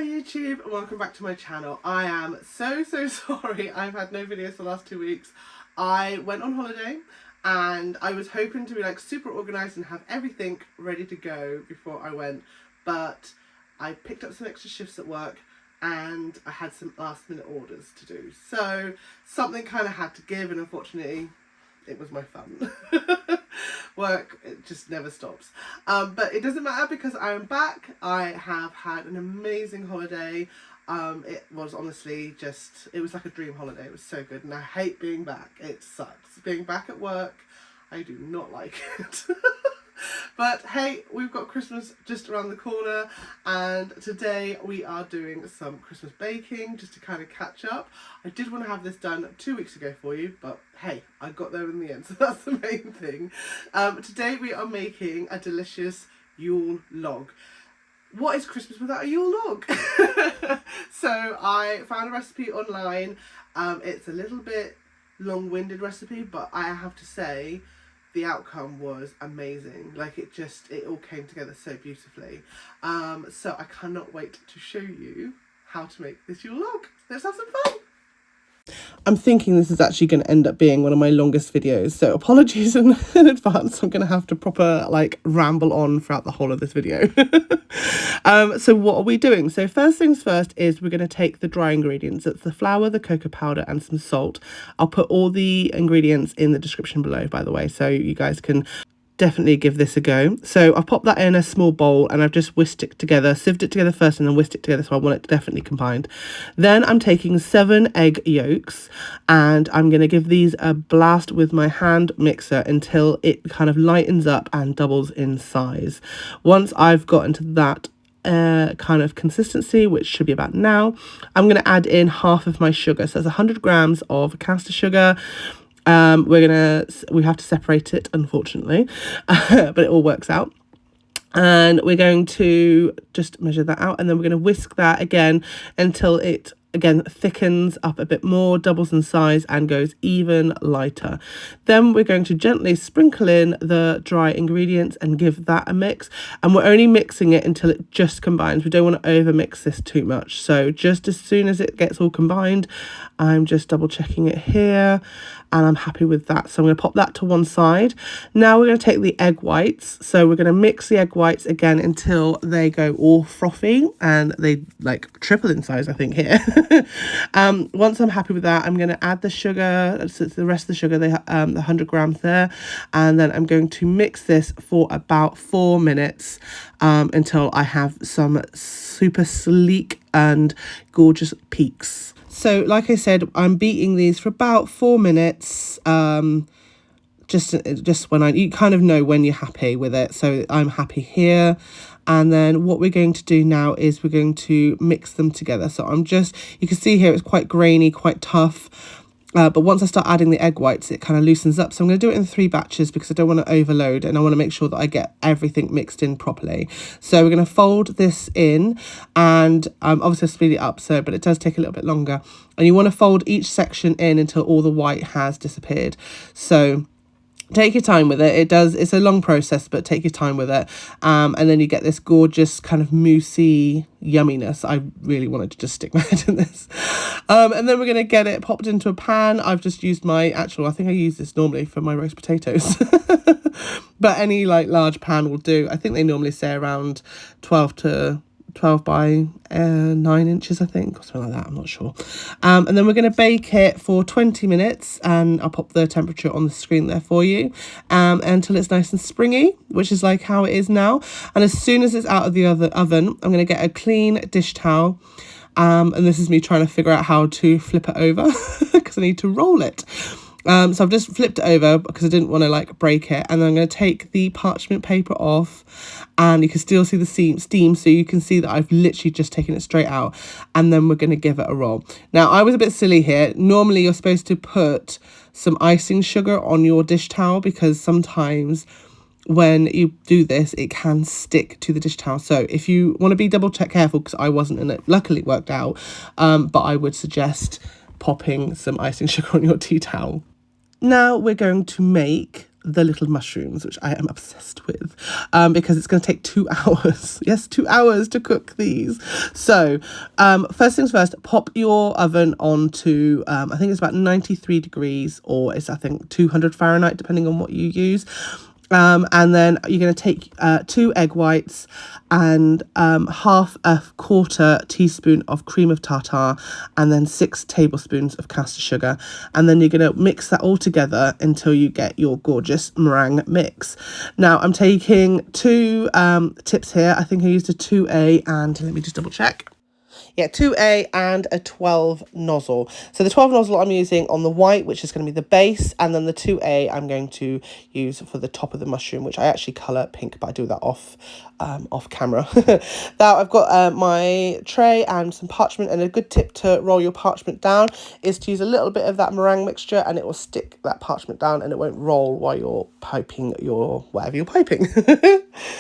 YouTube and welcome back to my channel. I am so sorry I've had no videos for the last 2 weeks. I went on holiday and I was hoping to be like super organised and have everything ready to go before I went, but I picked up some extra shifts at work and I had some last minute orders to do, so something kind of had to give, and unfortunately it was my fun. Work, it just never stops. But it doesn't matter because I am back. I have had an amazing holiday. It was honestly just, it was like a dream holiday. It was so good, and I hate being back. It sucks. Being back at work, I do not like it. But hey, we've got Christmas just around the corner, and today we are doing some Christmas baking just to kind of catch up. I did want to have this done 2 weeks ago for you, but hey, I got there in the end, so that's the main thing. Today we are making a delicious Yule log. What is Christmas without a Yule log? So I found a recipe online. It's a little bit long-winded recipe, but I have to say the outcome was amazing. Like it all came together so beautifully. So I cannot wait to show you how to make this Yule log. Let's have some fun. I'm thinking this is actually going to end up being one of my longest videos, so apologies in advance. I'm going to have to proper like ramble on throughout the whole of this video. So what are we doing? So first things first is we're going to take the dry ingredients. It's the flour, the cocoa powder and some salt. I'll put all the ingredients in the description below, by the way, so you guys can definitely give this a go. So I've popped that in a small bowl and I've just whisked it together, sieved it together first and then whisked it together, so I want it definitely combined. Then I'm taking 7 egg yolks and I'm going to give these a blast with my hand mixer until it kind of lightens up and doubles in size. Once I've gotten to that kind of consistency, which should be about now, I'm going to add in half of my sugar. So that's 100 grams of caster sugar. We have to separate it, unfortunately, but it all works out. And we're going to just measure that out, and then we're going to whisk that again until it again thickens up a bit more, doubles in size and goes even lighter. Then we're going to gently sprinkle in the dry ingredients and give that a mix, and we're only mixing it until it just combines. We don't want to over mix this too much, so just as soon as it gets all combined, I'm just double checking it here and I'm happy with that, so I'm going to pop that to one side. Now we're going to take the egg whites, so we're going to mix the egg whites again until they go all frothy and they like triple in size, I think, here. Once I'm happy with that, I'm going to add the sugar, so it's the rest of the sugar, the 100 grams there, and then I'm going to mix this for about 4 minutes until I have some super sleek and gorgeous peaks. So like I said, I'm beating these for about 4 minutes, just when you kind of know when you're happy with it. So I'm happy here. And then what we're going to do now is we're going to mix them together. So you can see here it's quite grainy, quite tough. But once I start adding the egg whites, it kind of loosens up. So I'm going to do it in 3 batches because I don't want to overload and I want to make sure that I get everything mixed in properly. So we're going to fold this in and obviously I'll speed it up, but it does take a little bit longer. And you want to fold each section in until all the white has disappeared. So take your time with it. It's a long process, but take your time with it. And then you get this gorgeous kind of moussey yumminess. I really wanted to just stick my head in this. And then we're going to get it popped into a pan. I've just used I think I use this normally for my roast potatoes. But any like large pan will do. I think they normally say around 12 by 9 inches, I think, or something like that, I'm not sure. And then we're going to bake it for 20 minutes, and I'll pop the temperature on the screen there for you, until it's nice and springy, which is like how it is now. And as soon as it's out of the oven, I'm going to get a clean dish towel, and this is me trying to figure out how to flip it over because I need to roll it. So I've just flipped it over because I didn't want to like break it, and then I'm going to take the parchment paper off, and you can still see the steam, so you can see that I've literally just taken it straight out, and then we're going to give it a roll. Now I was a bit silly here. Normally you're supposed to put some icing sugar on your dish towel because sometimes when you do this it can stick to the dish towel, so if you want to be double check careful, because I wasn't, and it luckily worked out, but I would suggest popping some icing sugar on your tea towel. Now we're going to make the little mushrooms, which I am obsessed with, because it's going to take 2 hours. Yes, 2 hours to cook these. So first things first, pop your oven onto, I think it's about 93 degrees, or it's, I think, 200 Fahrenheit, depending on what you use. And then you're going to take 2 egg whites and half a quarter teaspoon of cream of tartar, and then 6 tablespoons of caster sugar. And then you're going to mix that all together until you get your gorgeous meringue mix. Now I'm taking 2 tips here. I think I used a 2A and let me just double check. Yeah, 2A and a 12 nozzle. So the 12 nozzle I'm using on the white, which is going to be the base, and then the 2A I'm going to use for the top of the mushroom, which I actually colour pink, but I do that off camera. Now I've got my tray and some parchment, and a good tip to roll your parchment down is to use a little bit of that meringue mixture, and it will stick that parchment down and it won't roll while you're piping your whatever you're piping.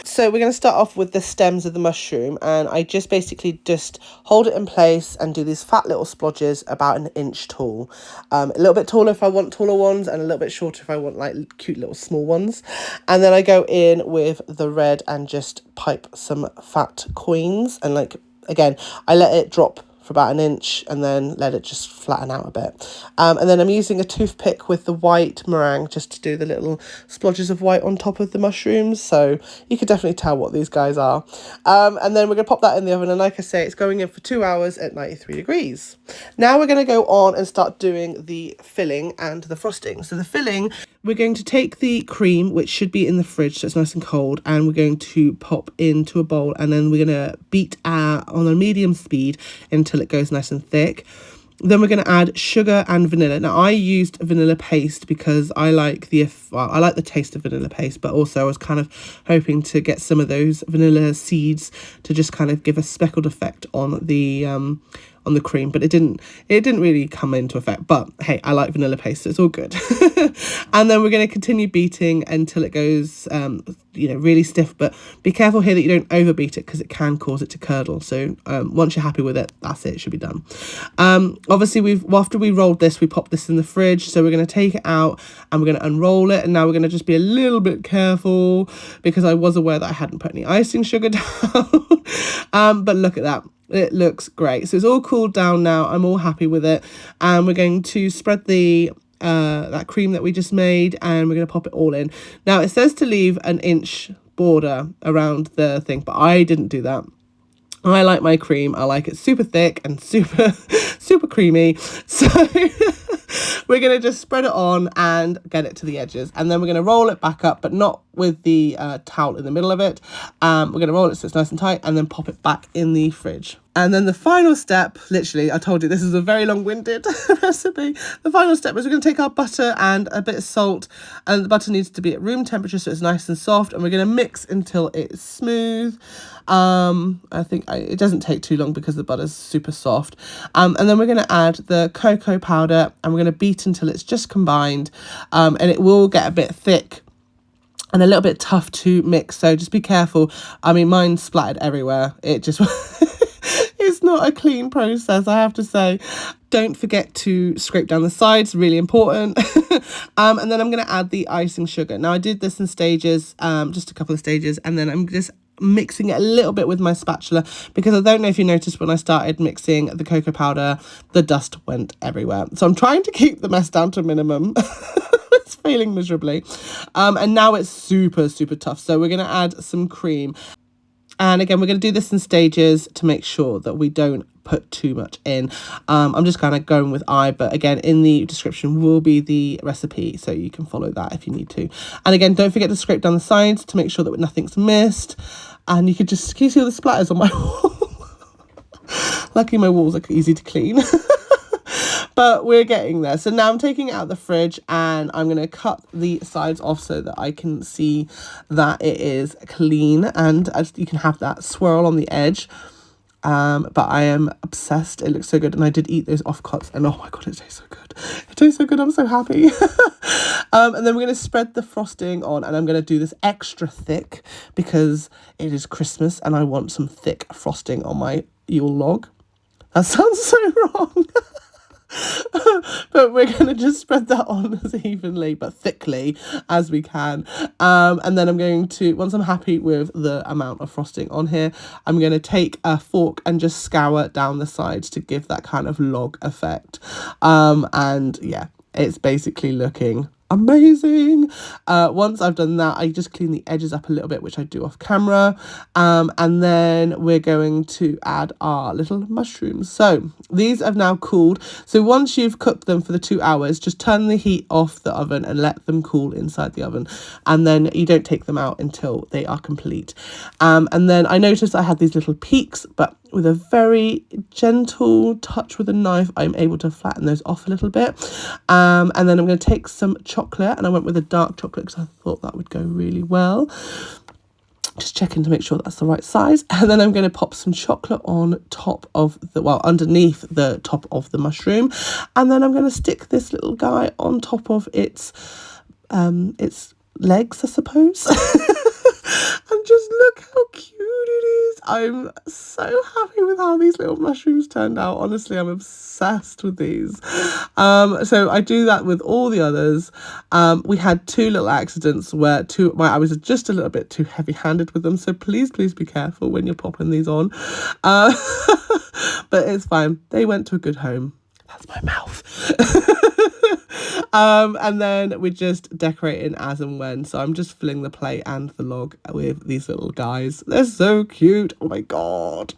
So we're going to start off with the stems of the mushroom, and I just basically just hold it in place and do these fat little splodges about 1 inch tall. A little bit taller if I want taller ones, and a little bit shorter if I want like cute little small ones. And then I go in with the red and just pipe some fat coins, and like again I let it drop for about 1 inch and then let it just flatten out a bit. And then I'm using a toothpick with the white meringue just to do the little splodges of white on top of the mushrooms, so you can definitely tell what these guys are. And then we're going to pop that in the oven, and like I say, it's going in for 2 hours at 93 degrees. Now we're going to go on and start doing the filling and the frosting. So the filling, we're going to take the cream, which should be in the fridge so it's nice and cold, and we're going to pop into a bowl, and then we're going to beat on a medium speed until it goes nice and thick. Then we're going to add sugar and vanilla. Now I used vanilla paste because I like the taste of vanilla paste, but also I was kind of hoping to get some of those vanilla seeds to just kind of give a speckled effect on the cream, but it didn't really come into effect. But hey, I like vanilla paste, so it's all good. And then we're going to continue beating until it goes really stiff, but be careful here that you don't overbeat it because it can cause it to curdle. So once you're happy with it, that's it, should be done. Obviously after we rolled this, we popped this in the fridge, so we're going to take it out and we're going to unroll it, and now we're going to just be a little bit careful because I was aware that I hadn't put any icing sugar down. But look at that. It looks great. So it's all cooled down now. I'm all happy with it. And we're going to spread the that cream that we just made, and we're going to pop it all in. Now it says to leave 1 inch border around the thing, but I didn't do that. I like my cream. I like it super thick and super creamy. So we're going to just spread it on and get it to the edges. And then we're going to roll it back up, but not with the towel in the middle of it. We're going to roll it so it's nice and tight, and then pop it back in the fridge. And then the final step, literally, I told you this is a very long-winded recipe. The final step is we're going to take our butter and a bit of salt, and the butter needs to be at room temperature so it's nice and soft, and we're going to mix until it's smooth. I think it doesn't take too long because the butter's super soft. And then we're going to add the cocoa powder, and we're going to beat until it's just combined, and it will get a bit thick and a little bit tough to mix, so just be careful. I mean, mine splattered everywhere. It just it's not a clean process, I have to say. Don't forget to scrape down the sides, really important. And then I'm going to add the icing sugar. Now I did this in stages, just a couple of stages, and then I'm just mixing it a little bit with my spatula because I don't know if you noticed when I started mixing the cocoa powder, the dust went everywhere. So I'm trying to keep the mess down to a minimum. It's failing miserably. And now it's super tough. So we're going to add some cream. And again, we're going to do this in stages to make sure that we don't put too much in. I'm just kind of going with but again, in the description will be the recipe, so you can follow that if you need to. And again, don't forget to scrape down the sides to make sure that nothing's missed. And you can you see all the splatters on my wall? Luckily my walls are easy to clean. But we're getting there. So now I'm taking it out of the fridge, and I'm going to cut the sides off so that I can see that it is clean, and you can have that swirl on the edge. But I am obsessed. It looks so good, and I did eat those offcuts, and oh my god, it tastes so good. It tastes so good. I'm so happy. And then we're going to spread the frosting on, and I'm going to do this extra thick because it is Christmas and I want some thick frosting on my Yule log. That sounds so wrong. But we're going to just spread that on as evenly but thickly as we can. And then I'm going to, once I'm happy with the amount of frosting on here, I'm going to take a fork and just scour down the sides to give that kind of log effect. And yeah, it's basically looking amazing. Once I've done that, I just clean the edges up a little bit, which I do off camera. And then we're going to add our little mushrooms. So these have now cooled. So once you've cooked them for the 2 hours, just turn the heat off the oven and let them cool inside the oven. And then you don't take them out until they are complete. And then I noticed I had these little peaks, but with a very gentle touch with a knife, I'm able to flatten those off a little bit. And then I'm going to take some chocolate, and I went with a dark chocolate because I thought that would go really well. Just checking to make sure that's the right size. And then I'm going to pop some chocolate on top of the, well, underneath the top of the mushroom. And then I'm going to stick this little guy on top of its legs, I suppose. And just look how cute it is. I'm so happy with how these little mushrooms turned out. Honestly, I'm obsessed with these. So I do that with all the others. We had 2 little accidents where I was just a little bit too heavy-handed with them. So please be careful when you're popping these on. But it's fine. They went to a good home. That's my mouth. And then we're just decorating as and when. So I'm just filling the plate and the log with these little guys. They're so cute. Oh my God.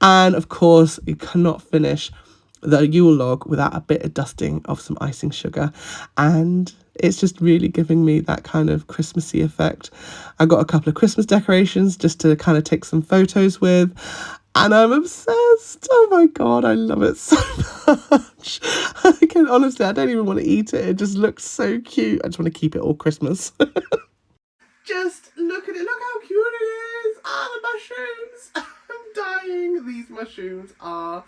And of course, you cannot finish the Yule log without a bit of dusting of some icing sugar. And it's just really giving me that kind of Christmassy effect. I got a couple of Christmas decorations just to kind of take some photos with. And I'm obsessed. Oh my God, I love it so much. Honestly, I don't even want to eat it. It just looks so cute. I just want to keep it all Christmas. Just look at it. Look how cute it is. The mushrooms. I'm dying. These mushrooms are,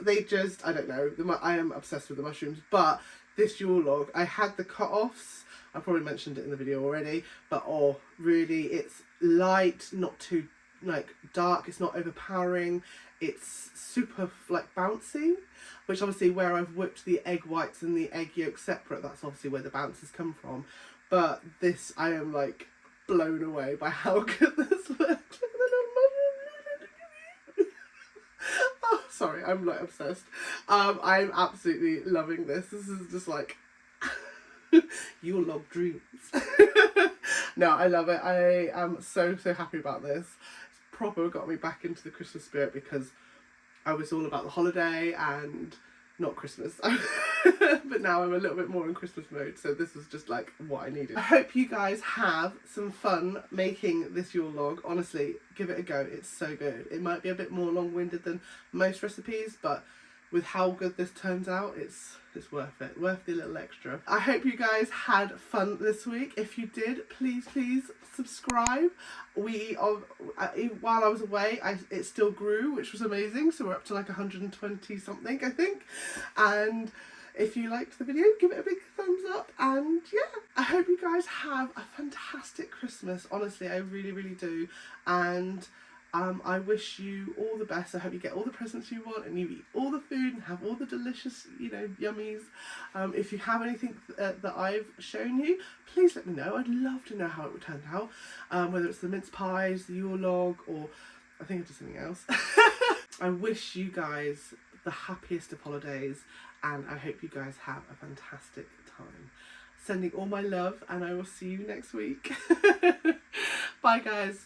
they just, I don't know. I am obsessed with the mushrooms. But this Yule log, I had the cut-offs. I probably mentioned it in the video already. But oh, really, it's light, not too like dark, it's not overpowering, it's super like bouncy, which obviously where I've whipped the egg whites and the egg yolk separate, that's obviously where the bounces come from. But this, I am like blown away by how good this looks. Look at the little mushroom. Oh, sorry, I'm like obsessed. I'm absolutely loving this. This is just like your log dreams. No, I love it. I am so happy about this. Proper got me back into the Christmas spirit because I was all about the holiday and not Christmas. But now I'm a little bit more in Christmas mode, so this was just like what I needed. I hope you guys have some fun making this Yule log. Honestly, give it a go. It's so good. It might be a bit more long-winded than most recipes, but with how good this turns out, it's worth it. Worth the little extra. I hope you guys had fun this week. If you did, please subscribe. While I was away, it still grew, which was amazing. So we're up to like 120 something, I think. And if you liked the video, give it a big thumbs up. And yeah, I hope you guys have a fantastic Christmas. Honestly, I really do. And I wish you all the best. I hope you get all the presents you want and you eat all the food and have all the delicious, yummies. If you have anything that I've shown you, please let me know. I'd love to know how it would turn out. Whether it's the mince pies, the Yule log, or I think I did something else. I wish you guys the happiest of holidays, and I hope you guys have a fantastic time. Sending all my love, and I will see you next week. Bye guys.